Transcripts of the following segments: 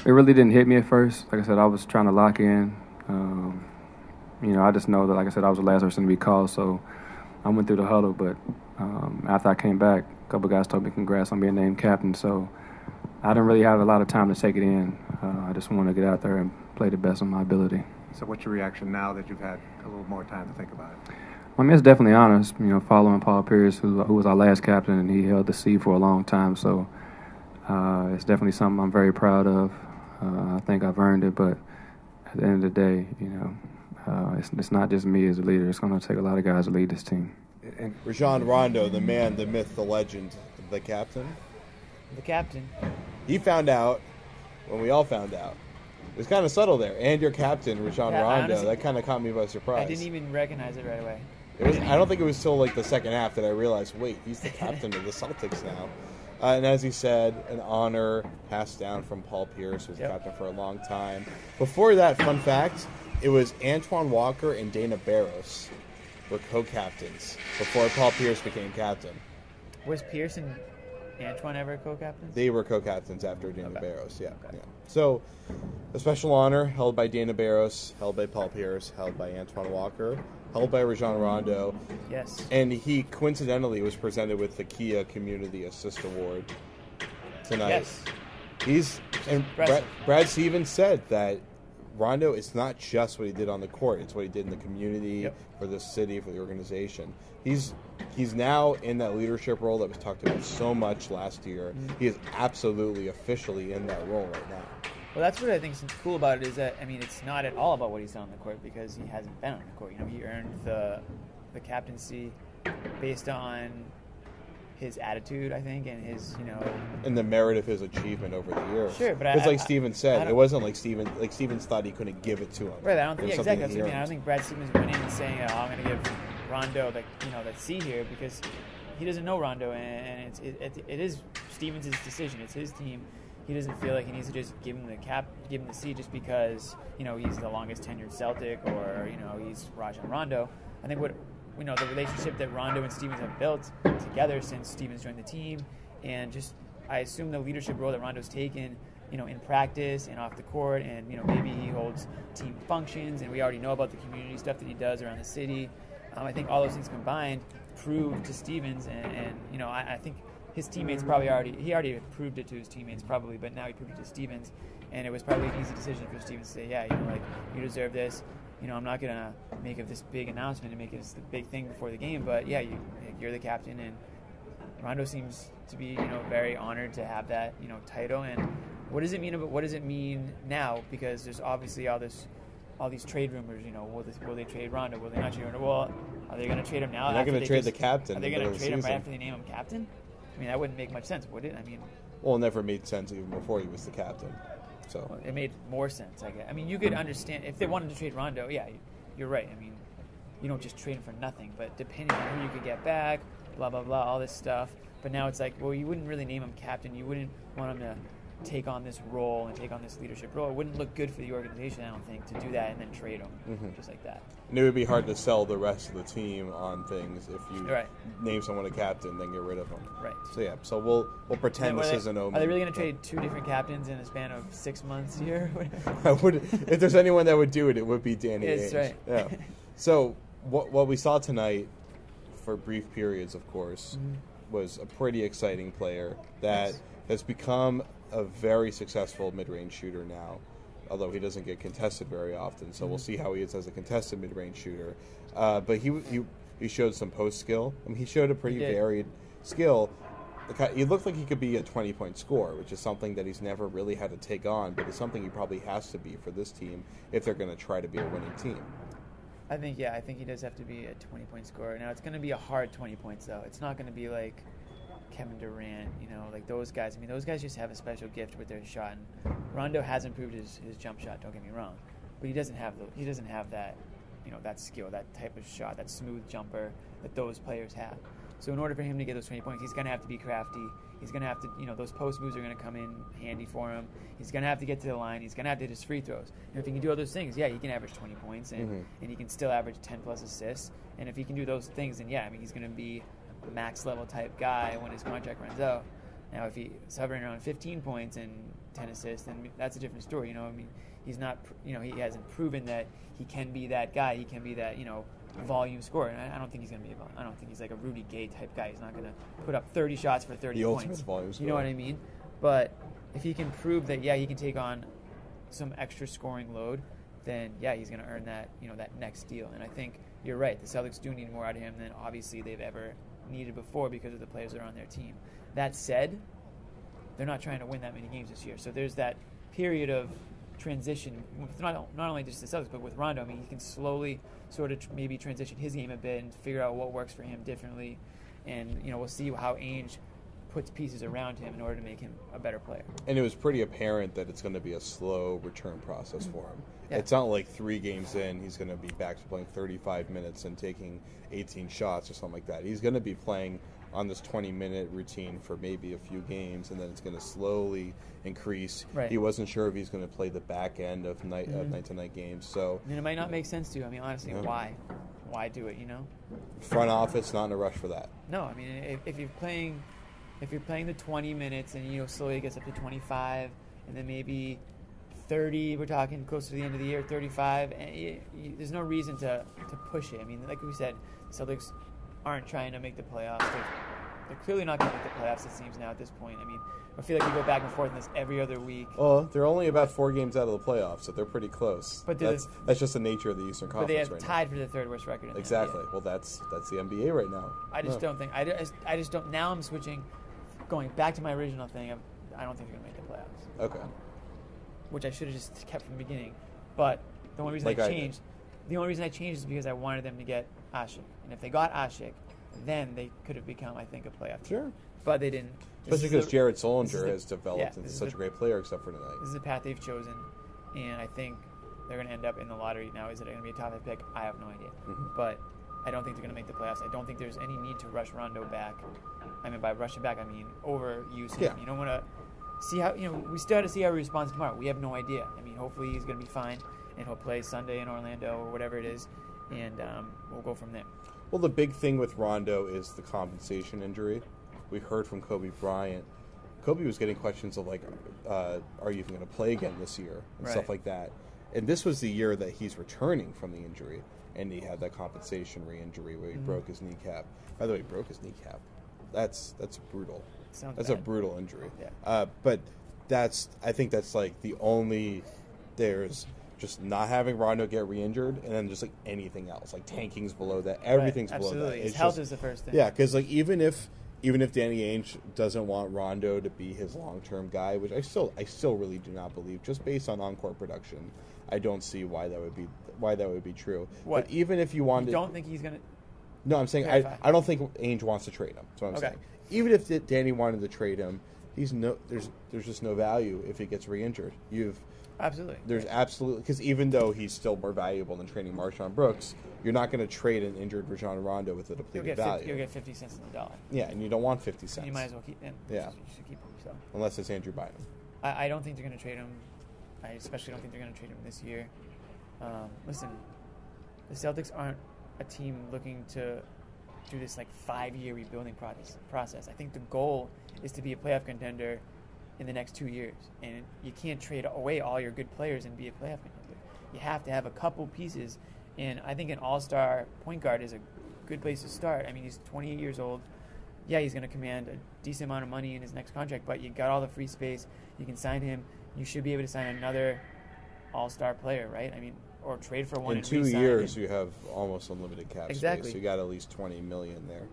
It really didn't hit me at first. Like I said, I was trying to lock in. I just know that, like I said, I was the last person to be called, so I went through the huddle. But after I came back, a couple guys told me congrats on being named captain. So I didn't really have a lot of time to take it in. I just wanted to get out there and play the best of my ability. So what's your reaction now that you've had a little more time to think about it? I mean, it's definitely honest, following Paul Pierce, who was our last captain, and he held the C for a long time. So it's definitely something I'm very proud of. I think I've earned it, but at the end of the day, it's not just me as a leader. It's going to take a lot of guys to lead this team. And Rajon Rondo, the man, the myth, the legend, the captain. The captain. He found out when we all found out. It was kind of subtle there. And your captain, Rajon Rondo, honestly, that kind of caught me by surprise. I didn't even recognize it right away. I don't think it was till like the second half that I realized, wait, he's the captain of the Celtics now. And as he said, an honor passed down from Paul Pierce, who was captain for a long time. Before that, fun fact, it was Antoine Walker and Dana Barros were co-captains before Paul Pierce became captain. Was Pierce and Antoine ever co-captains? They were co-captains after Dana Barros, yeah. So, a special honor held by Dana Barros, held by Paul Pierce, held by Antoine Walker, held by Rajon Rondo. Yes. And he coincidentally was presented with the Kia Community Assist Award tonight. Yes. Brad Stevens said that Rondo, it's not just what he did on the court, it's what he did in the community, for the city, for the organization. He's now in that leadership role that was talked about so much last year. He is absolutely officially in that role right now. Well, that's what I think is cool about it is that, I mean, it's not at all about what he's done on the court because he hasn't been on the court. He earned the captaincy based on his attitude, I think, and his, and the merit of his achievement over the years. Sure, but because like Steven said, it wasn't like Stevens thought he couldn't give it to him. Right, I don't think exactly. That's what I mean. I don't think Brad Stevens went in and saying, "Oh, I'm going to give Rondo that C here," because he doesn't know Rondo, and it is Stevens' decision. It's his team. He doesn't feel like he needs to just give him the C just because he's the longest tenured Celtic or he's Rajon Rondo. I think the relationship that Rondo and Stevens have built together since Stevens joined the team, and just I assume the leadership role that Rondo's taken, in practice and off the court, and maybe he holds team functions, and we already know about the community stuff that he does around the city. I think all those things combined prove to Stevens, and I think his teammates probably already proved it to his teammates probably, but now he proved it to Stevens, and it was probably an easy decision for Stevens to say, yeah, you deserve this. I'm not gonna make it this big announcement and make it the big thing before the game, but yeah, you're the captain, and Rondo seems to be very honored to have that title. And what does it mean now? Because there's obviously all these trade rumors. Will they trade Rondo? Will they not trade Rondo? Well, are they going to trade him now? They're not going to trade the captain. Are they going to trade him right after they name him captain? I mean, that wouldn't make much sense, would it? I mean, well, it never made sense even before he was the captain. So well, it made more sense, I guess. I mean, you could understand if they wanted to trade Rondo. Yeah, you're right. I mean, you don't just trade him for nothing, but depending on who you could get back, blah blah blah, all this stuff. But now it's like, well, you wouldn't really name him captain. You wouldn't want him to take on this role and take on this leadership role. It wouldn't look good for the organization, I don't think, to do that and then trade him just like that. And it would be hard to sell the rest of the team on things if you name someone a captain, then get rid of them. Right. So yeah, so we'll pretend this isn't Omen. Are they really going to trade 2 different captains in a span of 6 months here? If there's anyone that would do it, it would be Danny Ainge. Right. Yeah. So what we saw tonight, for brief periods, of course, was a pretty exciting player that has become a very successful mid-range shooter now, although he doesn't get contested very often. So we'll see how he is as a contested mid-range shooter. But he showed some post skill. I mean, he showed a pretty varied skill. He looked like he could be a 20-point scorer, which is something that he's never really had to take on, but it's something he probably has to be for this team if they're going to try to be a winning team. I think he does have to be a 20-point scorer. Now, it's going to be a hard 20 points, though. It's not going to be like Kevin Durant, like those guys. I mean, those guys just have a special gift with their shot. And Rondo has improved his jump shot, don't get me wrong. But he doesn't have that, that skill, that type of shot, that smooth jumper that those players have. So in order for him to get those 20 points, he's going to have to be crafty. He's going to have to, those post moves are going to come in handy for him. He's going to have to get to the line. He's going to have to hit his free throws. And if he can do all those things, he can average 20 points, and he can still average 10-plus assists. And if he can do those things, then, he's going to be a max-level type guy when his contract runs out. Now, if he's hovering around 15 points and 10 assists, then that's a different story. I mean, he's not, he hasn't proven that he can be that guy. He can be that, volume scorer. And I don't think he's going to be I don't think he's like a Rudy Gay type guy. He's not going to put up 30 shots for 30 points. The ultimate volume scorer. You know what I mean? But if he can prove that, he can take on some extra scoring load, then, he's going to earn that, that next deal. And I think you're right. The Celtics do need more out of him than obviously they've ever needed before because of the players that are on their team. That said, they're not trying to win that many games this year. So there's that period of transition, with not only just the Celtics, but with Rondo. I mean, he can slowly sort of maybe transition his game a bit and figure out what works for him differently. And, we'll see how Ainge puts pieces around him in order to make him a better player. And it was pretty apparent that it's going to be a slow return process for him. Yeah. It's not like 3 games in, he's going to be back to playing 35 minutes and taking 18 shots or something like that. He's going to be playing on this 20-minute routine for maybe a few games, and then it's going to slowly increase. Right. He wasn't sure if he's going to play the back end of night-to-night games. So, I mean, it might not make sense to. I mean, honestly, why? Why do it, Front office, not in a rush for that. No, I mean, if you're playing the 20 minutes and, slowly it gets up to 25, and then maybe 30, we're talking close to the end of the year, 35, and there's no reason to push it. I mean, like we said, the Celtics aren't trying to make the playoffs. They're clearly not going to make the playoffs, it seems now at this point. I mean, I feel like we go back and forth in this every other week. Well, they're only about 4 games out of the playoffs, so they're pretty close. But that's just the nature of the Eastern Conference. But they have right tied now. for the third worst record in the Exactly. NBA. Well, that's the NBA right now. I just don't think. I just don't. Now I'm switching, going back to my original thing. I don't think they're going to make the playoffs. Okay. Which I should have just kept from the beginning. But the only reason I changed is because I wanted them to get Ashik. And if they got Ashik, then they could have become, I think, a playoff team. Sure. But they didn't. Especially because Jared Solinger has developed into such a great player, except for tonight. This is the path they've chosen, and I think they're going to end up in the lottery. Now, is it going to be a top 5 pick? I have no idea. Mm-hmm. But I don't think they're going to make the playoffs. I don't think there's any need to rush Rondo back. I mean, by rushing back, I mean overuse him. Yeah. You don't want to see how, we still have to see how he responds tomorrow. We have no idea. I mean, hopefully he's going to be fine, and he'll play Sunday in Orlando or whatever it is, and we'll go from there. Well, the big thing with Rondo is the compensation injury. We heard from Kobe Bryant. Kobe was getting questions of like, are you even going to play again this year and stuff like that. And this was the year that he's returning from the injury, and he had that compensation re-injury where he broke his kneecap. By the way, he broke his kneecap. That's brutal. That's bad. A brutal injury. Yeah. But I think that's like the only. There's just not having Rondo get re-injured, and then just like anything else, like tanking's below that. Everything's below that. Absolutely. His health is the first thing. Yeah, because like even if Danny Ainge doesn't want Rondo to be his long-term guy, which I still really do not believe, just based on on-court production, I don't see why that would be true. What? But even if you wanted, you don't think he's gonna? No, I'm saying I don't think Ainge wants to trade him. That's what I'm saying. Even if Danny wanted to trade him, there's just no value if he gets re-injured. There's absolutely, because even though he's still more valuable than trading Marshawn Brooks, you're not going to trade an injured Rajon Rondo with a depleted value. You'll get 50 cents in the dollar. Yeah, and you don't want 50 cents. You might as well keep him. Yeah. You should keep him. So. Unless it's Andrew Bynum. I don't think they're going to trade him. I especially don't think they're going to trade him this year. Listen, the Celtics aren't a team looking to do this like 5-year rebuilding process. I think the goal is to be a playoff contender in the next 2 years, and you can't trade away all your good players and be a playoff contender. You have to have a couple pieces, and I think an all-star point guard is a good place to start. I mean, he's 28 years old. Yeah, he's going to command a decent amount of money in his next contract, but you got all the free space. You can sign him. You should be able to sign another all-star player, right? I mean, or trade for one. In 2 years, you have almost unlimited cap Exactly. space. You got at least $20 million there.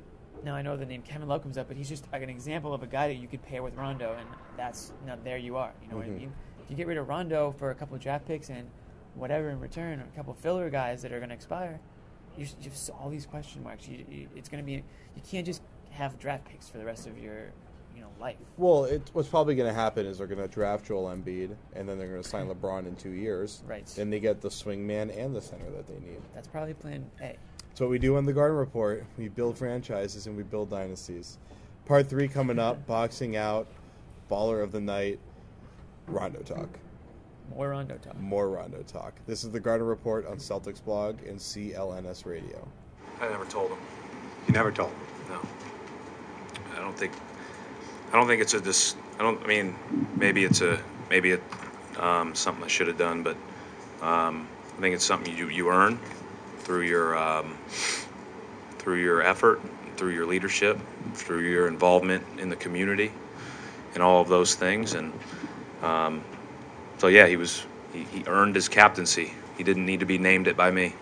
Now, I know the name Kevin Love comes up, but he's just like an example of a guy that you could pair with Rondo, and that's now there you are. You know what I mean? If you get rid of Rondo for a couple of draft picks and whatever in return, or a couple of filler guys that are going to expire, you have all these question marks. It's going to be, you can't just have draft picks for the rest of your life. Well, what's probably going to happen is they're going to draft Joel Embiid, and then they're going to sign LeBron in 2 years. Right. Then they get the swingman and the center that they need. That's probably plan A. That's what we do on the Garden Report. We build franchises and we build dynasties. Part 3 coming up, boxing out, baller of the night, Rondo talk. More Rondo talk. More Rondo talk. This is the Garden Report on Celtics Blog and CLNS Radio. I never told him. You never told him? No. I don't think I don't think it's I mean, maybe it's something I should have done, but I think it's something you earn through your effort, through your leadership, through your involvement in the community, and all of those things. And so yeah, he earned his captaincy. He didn't need to be named it by me.